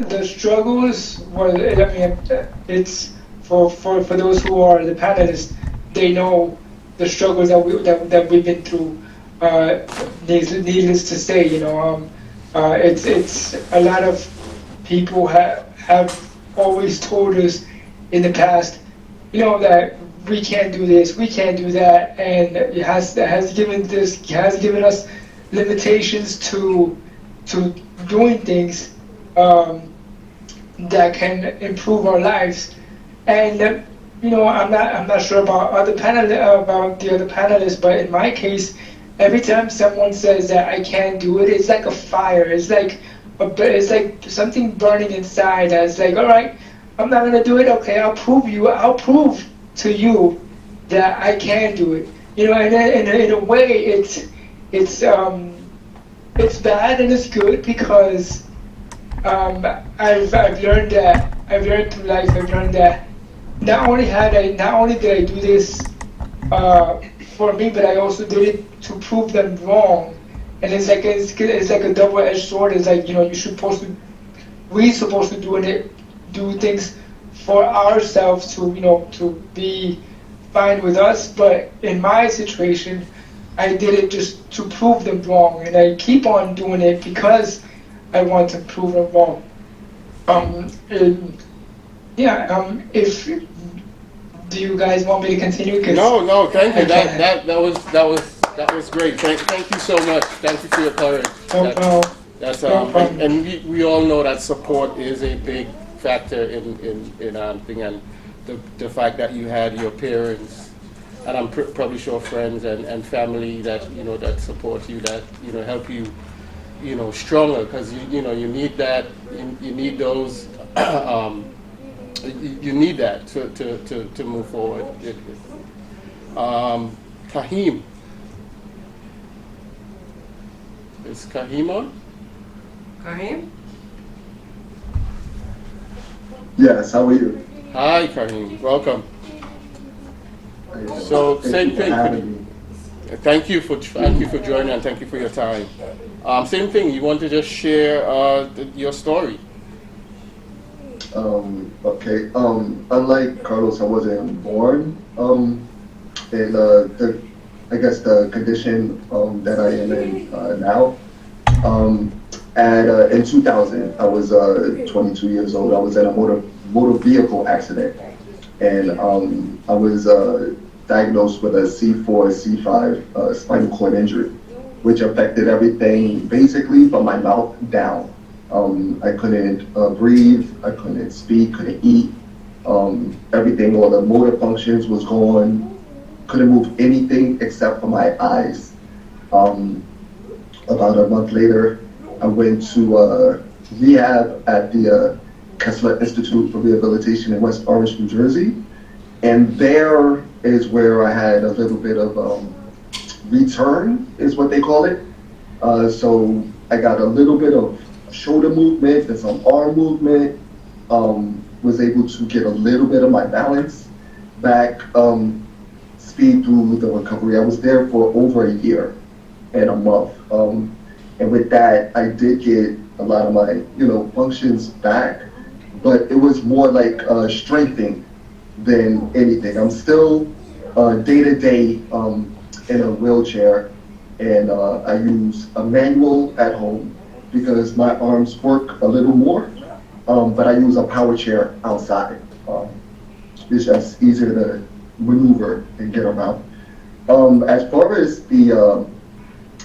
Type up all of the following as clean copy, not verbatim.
the struggles was, I mean, it's for those who are the panelists, they know the struggles that we've been through. Needless to say, it's a lot of people have always told us in the past, that we can't do this, we can't do that, and it has given us limitations to doing things that can improve our lives. And I'm not sure about the other panelists, but in my case, every time someone says that I can't do it, it's like a fire. It's like something burning inside. That's like, all right, I'm not gonna do it. Okay, I'll prove to you that I can do it. And in a way, it's bad and it's good because I've learned through life. I've learned that not only did I do this for me, but I also did it to prove them wrong. And it's like a double-edged sword. It's like we're supposed to do things for ourselves to be fine with us. But in my situation, I did it just to prove them wrong, and I keep on doing it because I want to prove them wrong. If do you guys want me to continue? No, thank you. That was great. Thank you so much. Thank you for your courage. And we all know that support is a big factor in thing, and the fact that you had your parents, and I'm probably sure friends and family that that support you, that help you stronger, because you need that. You need those. You need that to move forward. Carheem. Is Carheem on? Carheem? Yes, how are you? Hi, Carheem. Welcome. So, same thing. Thank you for joining, and thank you for your time. Same thing. You want to just share your story? Okay. Unlike Carlos, I wasn't born in I guess the condition that I am in now. In 2000, I was 22 years old. I was in a motor vehicle accident, and I was diagnosed with a C4, C5 spinal cord injury, which affected everything basically from my mouth down. I couldn't breathe, I couldn't speak, couldn't eat. Everything, all the motor functions was gone. Couldn't move anything except for my eyes. About a month later, I went to rehab at the Kessler Institute for Rehabilitation in West Orange, New Jersey. And there is where I had a little bit of return, is what they call it. So I got a little bit of shoulder movement and some arm movement, was able to get a little bit of my balance back, speed through the recovery. I was there for over a year and a month. And with that, I did get a lot of my, functions back, but it was more like strengthening than anything. I'm still day to day in a wheelchair, and I use a manual at home because my arms work a little more, but I use a power chair outside. It's just easier to maneuver and get around. As far as the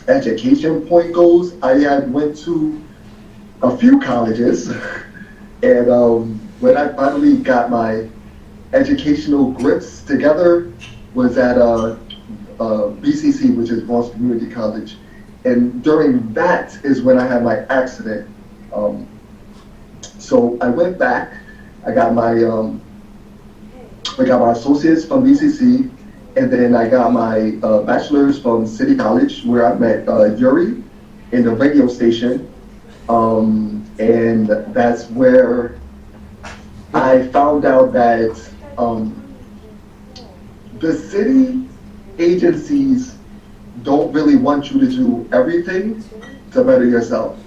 education point goes, I had went to a few colleges, and when I finally got my educational grips together was at BCC, which is Boston Community College. And during that is when I had my accident. So I went back, I got my associates from BCC, and then I got my bachelor's from City College, where I met Yuri in the radio station. And that's where I found out that the city agencies don't really want you to do everything to better yourself,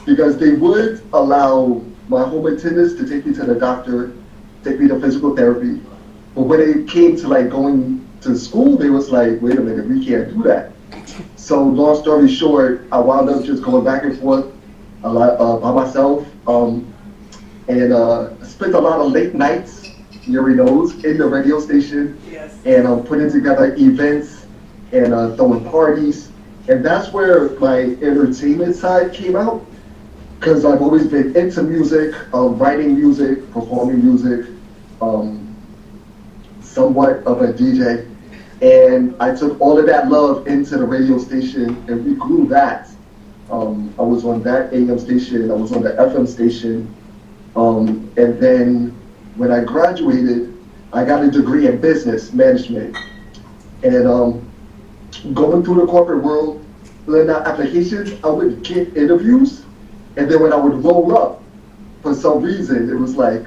because they would allow my home attendants to take me to the doctor, take me to physical therapy. But when it came to like going to school, they was like, wait a minute, we can't do that. So long story short, I wound up just going back and forth a lot by myself, and spent a lot of late nights, Yuri knows, in the radio station, Yes. and putting together events and throwing parties. And that's where my entertainment side came out, because I've always been into music, writing music, performing music, somewhat of a DJ. And I took all of that love into the radio station, and we grew that. I was on that AM station, I was on the FM station, and then when I graduated, I got a degree in business management. And going through the corporate world, filling out applications, I would get interviews, and then when I would roll up, for some reason, it was like,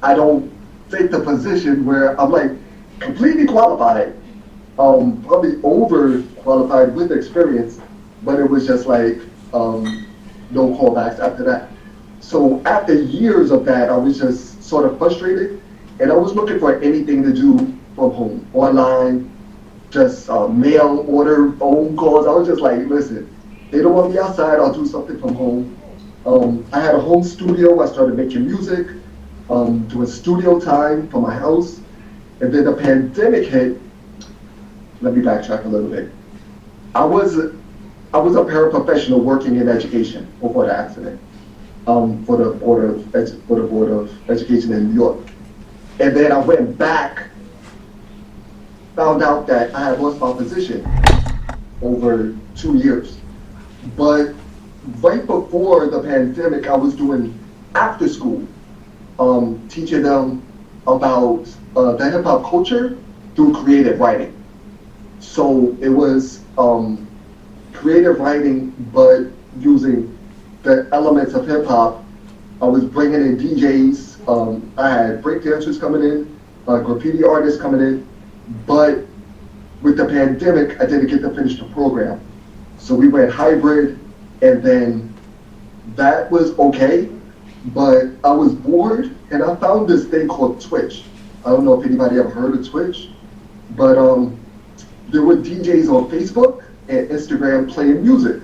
I don't take the position where I'm like completely qualified, probably over qualified with experience, but it was just like no callbacks after that. So after years of that, I was just sort of frustrated, and I was looking for anything to do from home, online, just mail order, phone calls. I was just like, listen, they don't want me outside, I'll do something from home. I had a home studio, I started making music, doing studio time for my house, and then the pandemic hit. Let me backtrack a little bit. I was a paraprofessional working in education before the accident, for the Board of Education in New York. And then I went back, found out that I had lost my position over 2 years. But right before the pandemic, I was doing after school, teaching them about the hip hop culture through creative writing. So it was creative writing, but using the elements of hip hop. I was bringing in DJs. I had break dancers coming in, graffiti artists coming in, but with the pandemic, I didn't get to finish the program. So we went hybrid, and then that was okay, but I was bored, and I found this thing called Twitch. I don't know if anybody ever heard of Twitch, but there were DJs on Facebook and Instagram playing music,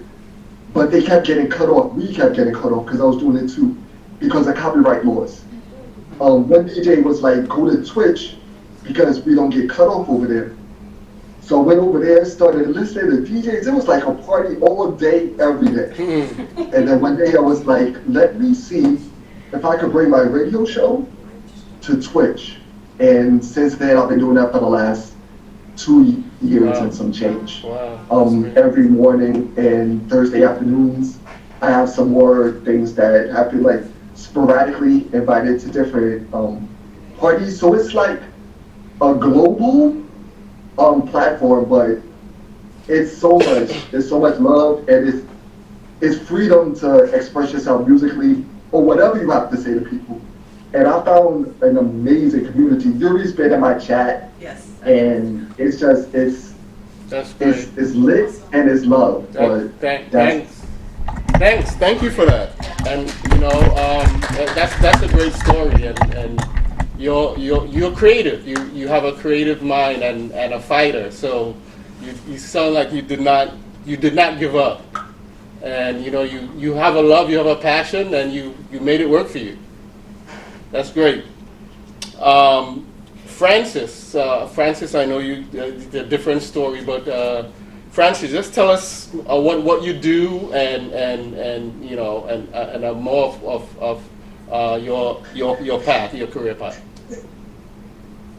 but they kept getting cut off. We kept getting cut off because I was doing it too, because of copyright laws. One DJ was like, go to Twitch because we don't get cut off over there. So I went over there, started listening to DJs. It was like a party all day, every day. And then one day I was like, let me see if I could bring my radio show to Twitch. And since then, I've been doing that for the last 2 years and some change. Wow. Every morning and Thursday afternoons, I have some more things that have been like sporadically invited to different parties. So it's like a global platform, but it's so much love, and it's freedom to express yourself musically or whatever you have to say to people. And I found an amazing community. Yuri's been in my chat, Yes. and it's just it's lit and it's love. Thank you for that. And you know, that's a great story, and you're creative. You have a creative mind and a fighter. So you sound like you did not give up. And you know, you have a love, you have a passion, and you made it work for you. That's great. Francis, I know you a different story, but Francis, just tell us what you do and you know and more of your path, your career path.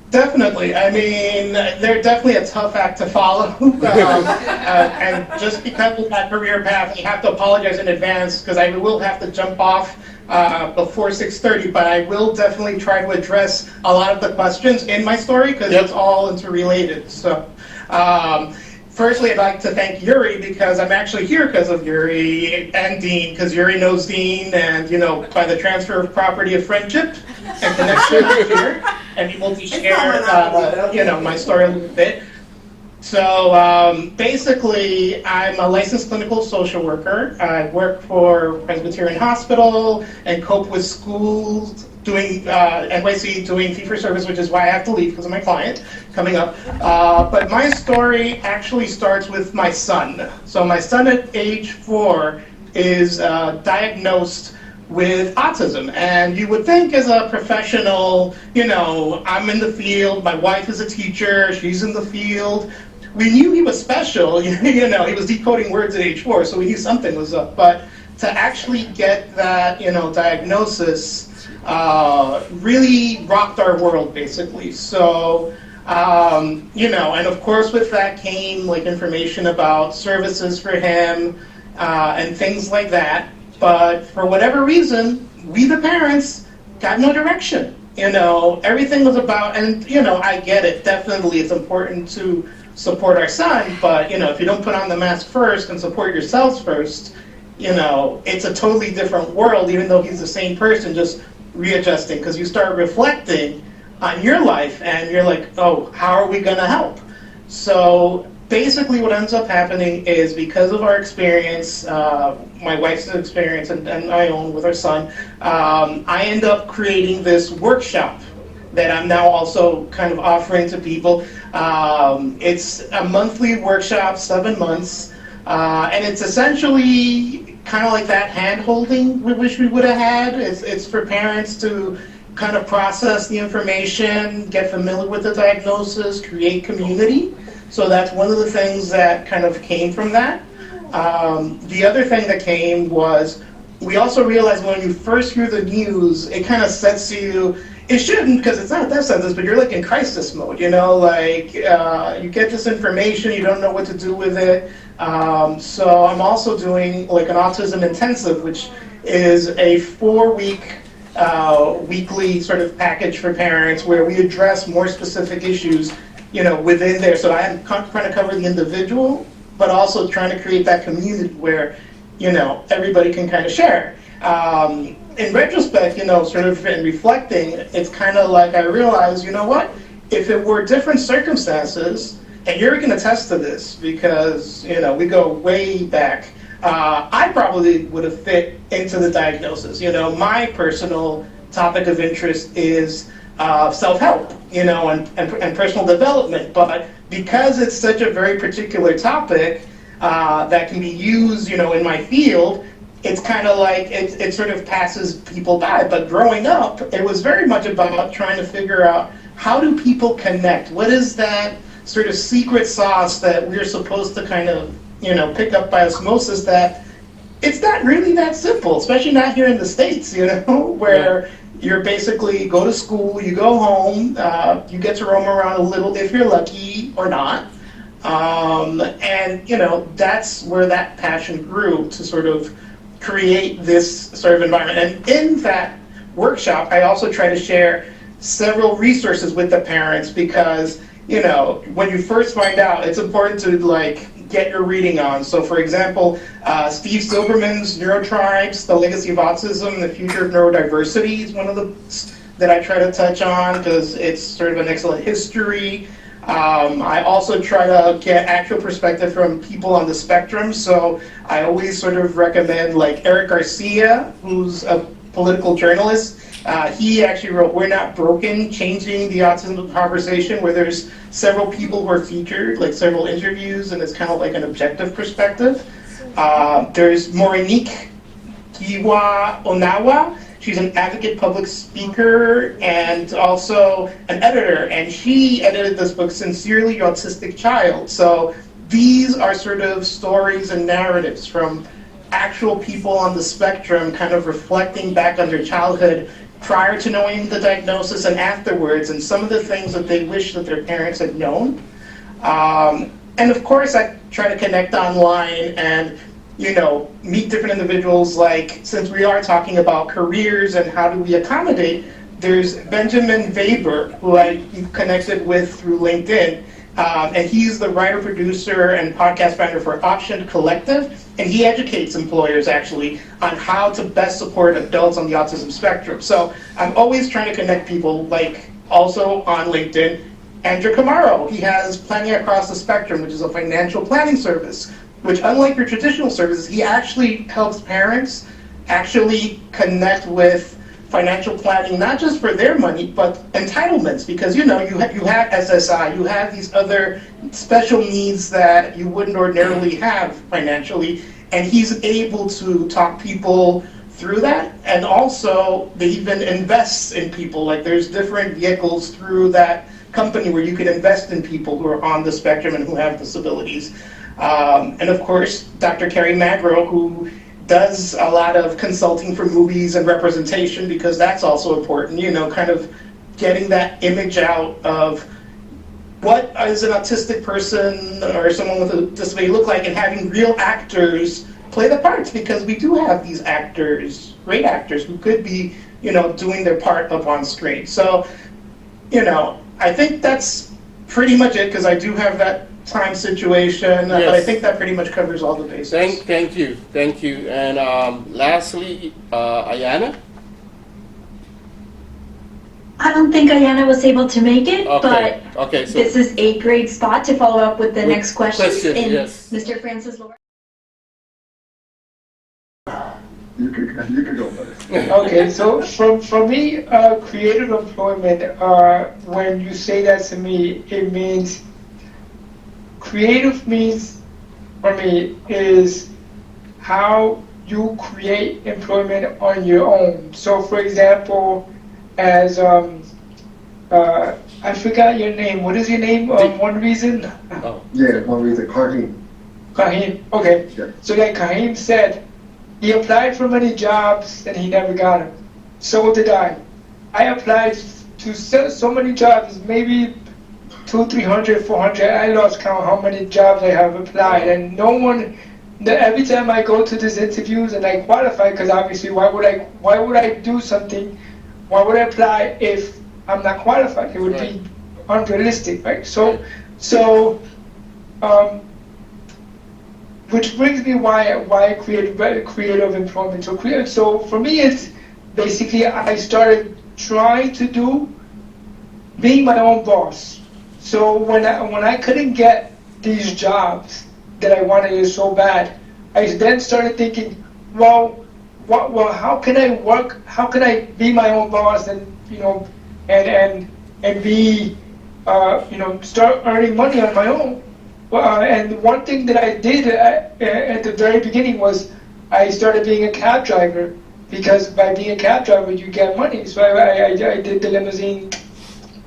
Definitely. I mean, they're definitely a tough act to follow. And just because of that career path, I have to apologize in advance because I will have to jump off before 6:30, but I will definitely try to address a lot of the questions in my story because it's all interrelated. So, firstly, I'd like to thank Yuri because I'm actually here because of Yuri and Dean, because Yuri knows Dean, and you know, by the transfer of property of friendship and connection here, and able to share, you know, my story a little bit. So basically, I'm a licensed clinical social worker. I work for Presbyterian Hospital and cope with schools doing NYC doing fee-for-service, which is why I have to leave because of my client coming up. But my story actually starts with my son. So my son at age 4 is diagnosed with autism, and you would think as a professional, you know, I'm in the field, my wife is a teacher, she's in the field. We knew he was special, you know, he was decoding words at age 4, so we knew something was up. But to actually get that, you know, diagnosis really rocked our world, basically. So, you know, and of course with that came like information about services for him and things like that. But for whatever reason, we the parents got no direction. You know, everything was about, and you know, I get it, definitely it's important to support our son, but you know, if you don't put on the mask first and support yourselves first, you know, it's a totally different world, even though he's the same person, just readjusting, because you start reflecting on your life and you're like, oh, how are we gonna help? So basically what ends up happening is because of our experience, my wife's experience and my own with our son, I end up creating this workshop that I'm now also kind of offering to people. It's a monthly workshop, 7 months, and it's essentially kind of like that hand-holding we wish we would have had. It's for parents to kind of process the information, get familiar with the diagnosis, create community. So that's one of the things that kind of came from that. The other thing that came was, we also realized when you first hear the news, it kind of sets you, it shouldn't, because it's not a death sentence, but you're like in crisis mode, you know, like you get this information, you don't know what to do with it. So I'm also doing like an autism intensive, which is a 4-week weekly sort of package for parents where we address more specific issues, you know, within there. So I'm trying to cover the individual, but also trying to create that community where, you know, everybody can kind of share. In retrospect, you know, sort of in reflecting, it's kind of like I realized, you know what, if it were different circumstances, and you're going to attest to this because, you know, we go way back, I probably would have fit into the diagnosis. You know, my personal topic of interest is self-help, you know, and personal development. But because it's such a very particular topic that can be used, you know, in my field, it's kind of like it sort of passes people by. But growing up, it was very much about trying to figure out, how do people connect? What is that sort of secret sauce that we're supposed to kind of, you know, pick up by osmosis, that it's not really that simple, especially not here in the States, you know, where you're basically go to school, you go home, you get to roam around a little if you're lucky or not. And, you know, that's where that passion grew to sort of create this sort of environment. And in that workshop, I also try to share several resources with the parents because, you know, when you first find out, it's important to like get your reading on. So for example, Steve Silberman's Neurotribes, The Legacy of Autism, The Future of Neurodiversity is one of the that I try to touch on because it's sort of an excellent history. I also try to get actual perspective from people on the spectrum. So I always sort of recommend like Eric Garcia, who's a political journalist. He actually wrote We're Not Broken, Changing the Autism Conversation, where there's several people who are featured, like several interviews, and it's kind of like an objective perspective. There's Morinique Kiwa-Onawa. She's an advocate public speaker and also an editor, and she edited this book, Sincerely Your Autistic Child. So these are sort of stories and narratives from actual people on the spectrum kind of reflecting back on their childhood prior to knowing the diagnosis and afterwards, and some of the things that they wish that their parents had known. And of course, I try to connect online and, you know, meet different individuals. Like, since we are talking about careers and how do we accommodate, there's Benjamin Weber, who I connected with through LinkedIn. And he's the writer, producer, and podcast founder for Option Collective. And he educates employers actually on how to best support adults on the autism spectrum. So I'm always trying to connect people, like also on LinkedIn. Andrew Camaro, he has Planning Across the Spectrum, which is a financial planning service, which unlike your traditional services, he actually helps parents actually connect with financial planning, not just for their money, but entitlements, because you have SSI, you have these other special needs that you wouldn't ordinarily have financially, and he's able to talk people through that, and also they even invest in people, like there's different vehicles through that company where you can invest in people who are on the spectrum and who have disabilities. And of course, Dr. Carrie Magro, who does a lot of consulting for movies and representation, because that's also important, kind of getting that image out of what is an autistic person or someone with a disability look like, and having real actors play the parts, because we do have these actors, great actors, who could be, doing their part up on screen. So, I think that's pretty much it, because I do have that time situation, but I think that pretty much covers all the bases. Thank you. And lastly, Ayana? I don't think Ayana was able to make it, but so this is a great spot to follow up with the next question. Yes. Mr. Francis Lora. You could go first. Okay, so for me, creative employment, when you say that to me, it means, creative means, for me, is how you create employment on your own. So for example, as, I forgot your name, what is your name, One Reason? Yeah, One Reason, Carheem. Carheem, okay. Yeah. So like Carheem said, he applied for many jobs and he never got them. So did I. I applied to so many jobs, maybe 200, 300, 400. I lost count how many jobs I have applied, and no one. Every time I go to these interviews and I qualify, because obviously why would I do something? Why would I apply if I'm not qualified? It would be unrealistic, right? So. Which brings me why creative employment. So for me, it's basically I started trying to being my own boss. So when I couldn't get these jobs that I wanted so bad, I then started thinking, well, how can I work? How can I be my own boss and and be start earning money on my own? And one thing that I did at the very beginning was I started being a cab driver, because by being a cab driver you get money. So I did the limousine.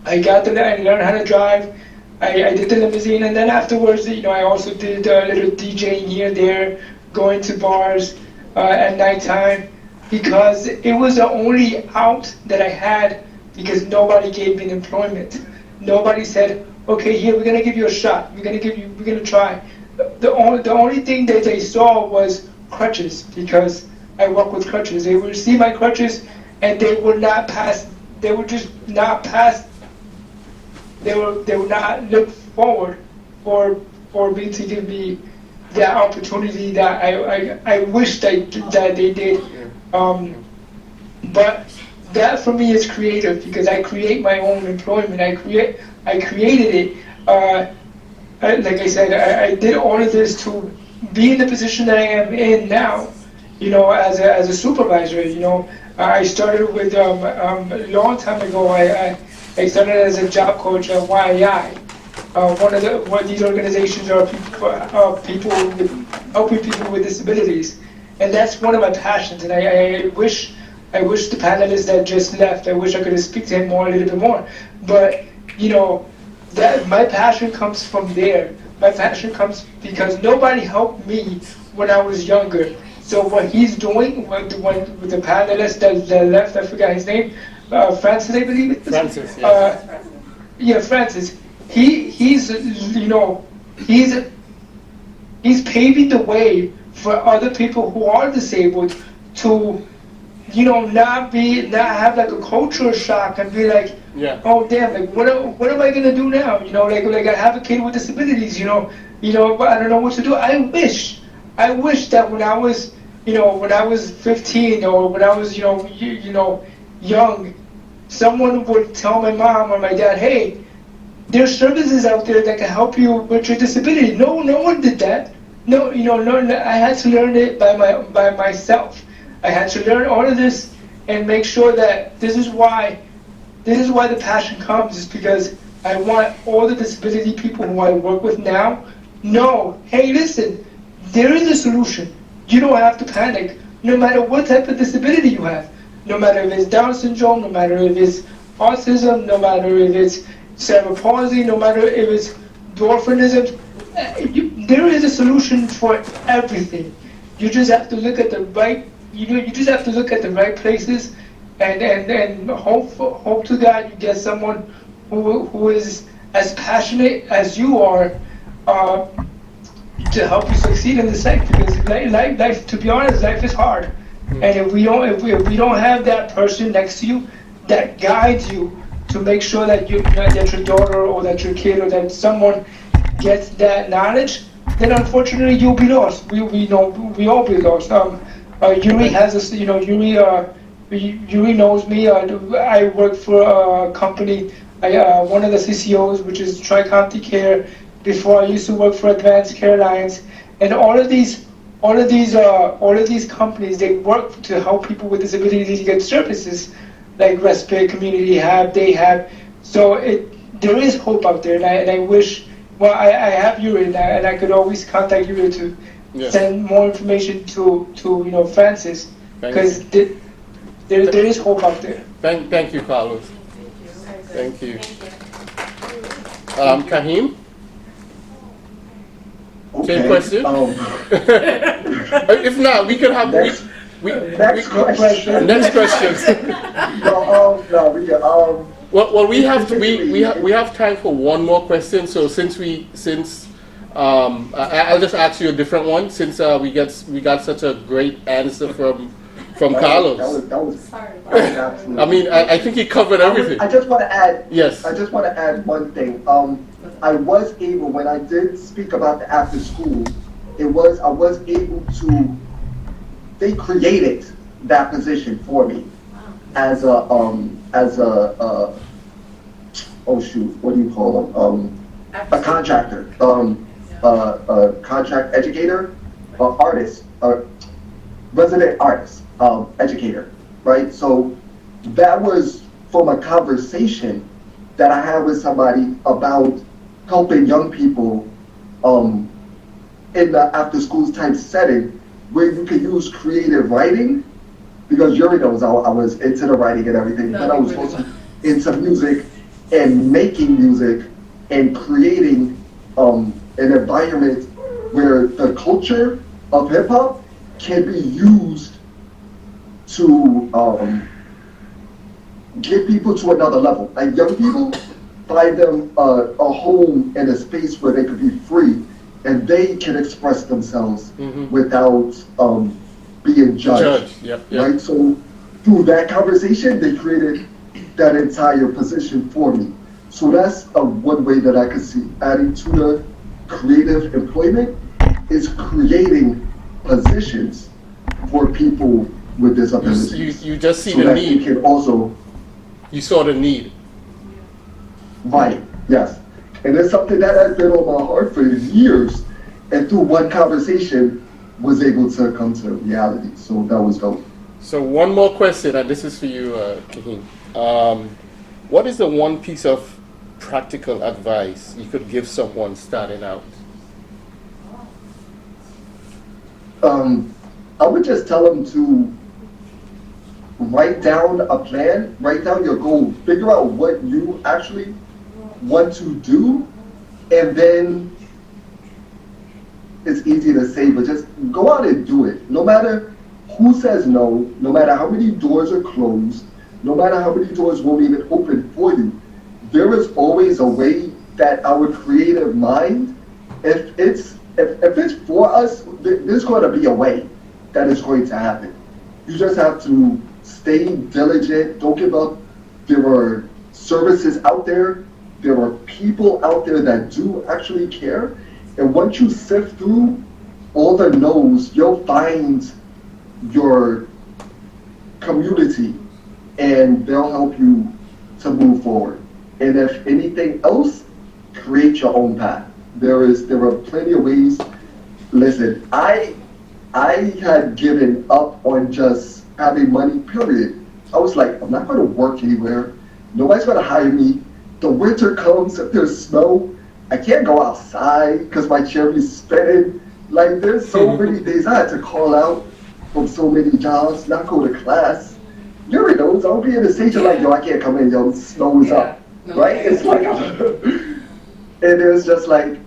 I learned how to drive. I did the limousine, and then afterwards, I also did a little DJing here and there, going to bars at nighttime, because it was the only out that I had, because nobody gave me employment. Nobody said, okay, here, we're gonna give you a shot. We're gonna try. The only thing that they saw was crutches, because I work with crutches. They would see my crutches, and they would not pass. They would just not pass. They would not look forward for me to give me that opportunity that I wish that they did. But that for me is creative, because I create my own employment. I created it. Like I said, I did all of this to be in the position that I am in now. As a supervisor. I started with a long time ago. I started as a job coach at YAI. One of these organizations are people helping people with disabilities, and that's one of my passions. And I wish the panelists that just left, I wish I could speak to him a little bit more. But that my passion comes from there. My passion comes because nobody helped me when I was younger. So what he's doing with the panelist that left, I forgot his name, Francis, I believe it is. Francis, yes. Yeah, Francis. He's paving the way for other people who are disabled to, not have like a cultural shock and be like, oh damn, like what am I gonna do now? Like I have a kid with disabilities, but I don't know what to do. I wish that when I was, when I was 15 or when I was, young, someone would tell my mom or my dad, hey, There's services out there that can help you with your disability. No one did that. No, I had to learn it by myself. I had to learn all of this and make sure that this is why the passion comes, is because I want all the disability people who I work with now know, hey, listen, there is a solution. You don't have to panic, no matter what type of disability you have. No matter if it's Down syndrome, no matter if it's autism, no matter if it's cerebral palsy, no matter if it's dwarfism, there is a solution for everything. You just have to look at the right, you just have to look at the right places, and hope to God you get someone who is as passionate as you are to help you succeed in this life. Because life, to be honest, life is hard, and if we don't have that person next to you that guides you to make sure that that your daughter or that your kid or that someone gets that knowledge, then unfortunately you'll be lost. We all be lost. Yuri has this, Yuri knows me. I work for a company, one of the CCOs, which is Tri-County Care. Before I used to work for Advanced Care Alliance, and all of these companies, they work to help people with disabilities get services like respite, community hub, day hub. So there is hope out there, and I wish. Well, I have Yuri, and I could always contact Yuri to send more information to Francis, because there is hope out there. Thank you, Carlos. Thank you. Carheem? Okay. Same question? If not, we could have... Next question. Next question. Well, we have time for one more question. So I'll just ask you a different one, since we got such a great answer from Carlos. That was absolutely. I mean, I think he covered everything. I just want to add. Yes. I just want to add one thing. I was able, when I did speak about the after school, I was able to. They created that position for me as a oh shoot, what do you call them? A contractor, a contract educator, artist, resident artist, educator, right? So that was from a conversation that I had with somebody about helping young people in the after school type setting, where you can use creative writing, because Yuri knows I was into the writing and everything, but I was also into music and making music and creating an environment where the culture of hip hop can be used to get people to another level. Like young people, find them a home and a space where they could be free and they can express themselves without being judged. Yep. Right? So through that conversation, they created that entire position for me. So that's one way that I could see adding to the creative employment is creating positions for people with disabilities. You just see so the that need. You can also. You saw the need. Right. Yes. And it's something that has been on my heart for years, and through one conversation was able to come to reality. So that was dope. So one more question, and this is for you, Carheem. What is the one piece of practical advice you could give someone starting out? I would just tell them to write down a plan, write down your goal, figure out what you actually want to do, and then it's easy to say, but just go out and do it. No matter who says no, no matter how many doors are closed, no matter how many doors won't even open for you, there is always a way that our creative mind, if it's for us, there's going to be a way that is going to happen. You just have to stay diligent, don't give up. There are services out there. There are people out there that do actually care. And once you sift through all the no's, you'll find your community and they'll help you to move forward. And if anything else, create your own path. There are plenty of ways. Listen, I had given up on just having money, period. I was like, I'm not going to work anywhere. Nobody's going to hire me. The winter comes, if there's snow, I can't go outside because my chair is spinning. Like, there's so many days I had to call out from so many jobs, not go to class. You already know, I'll be in the station like, yo, I can't come in, yo, the snow is up. No, Right? It's like, and it's just like,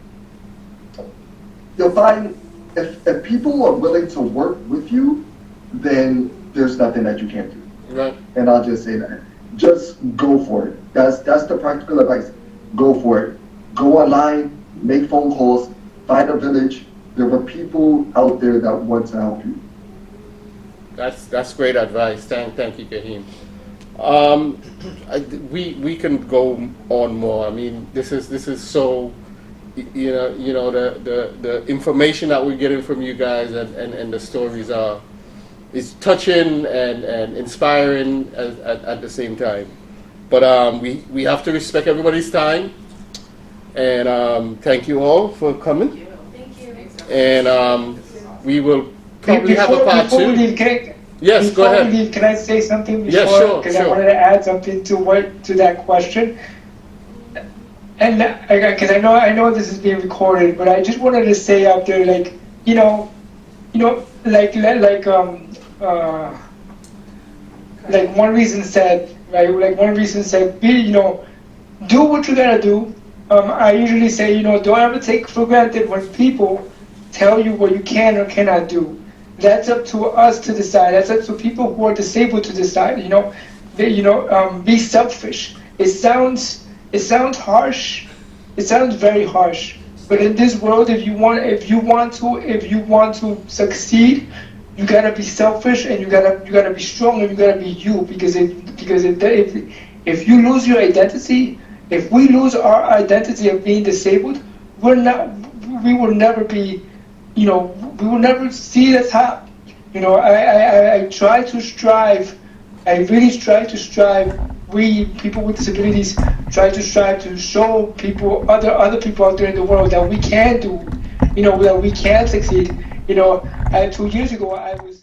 you'll find, if people are willing to work with you, then there's nothing that you can't do. Right. And I'll just say that. Just go for it. That's the practical advice. Go for it. Go online, make phone calls, find a village. There are people out there that want to help you. That's great advice. Thank you, Carheem. We can go on more. I mean, this is so, the information that we're getting from you guys and the stories is touching and inspiring at the same time. But we have to respect everybody's time, and thank you all for coming. Thank you. And we will probably have a part before two. we leave, Yes, go ahead. Before we leave, can I say something before? Yes, sure, Because sure. I wanted to add something to that question. And because I know this is being recorded, but I just wanted to say out there, like one reason said, right? Like one reason said, do what you gotta do. I usually say, don't ever take for granted when people tell you what you can or cannot do. That's up to us to decide. That's up to people who are disabled to decide. Be selfish. It sounds harsh. It sounds very harsh. But in this world, if you want to succeed, you gotta be selfish and you gotta be strong and you gotta be you. Because if you lose your identity, if we lose our identity of being disabled, we will never be. We will never see the top. I try to strive. I really try to strive. We people with disabilities try to strive to show people, other people out there in the world that we can do. That we can succeed. 2 years ago I was.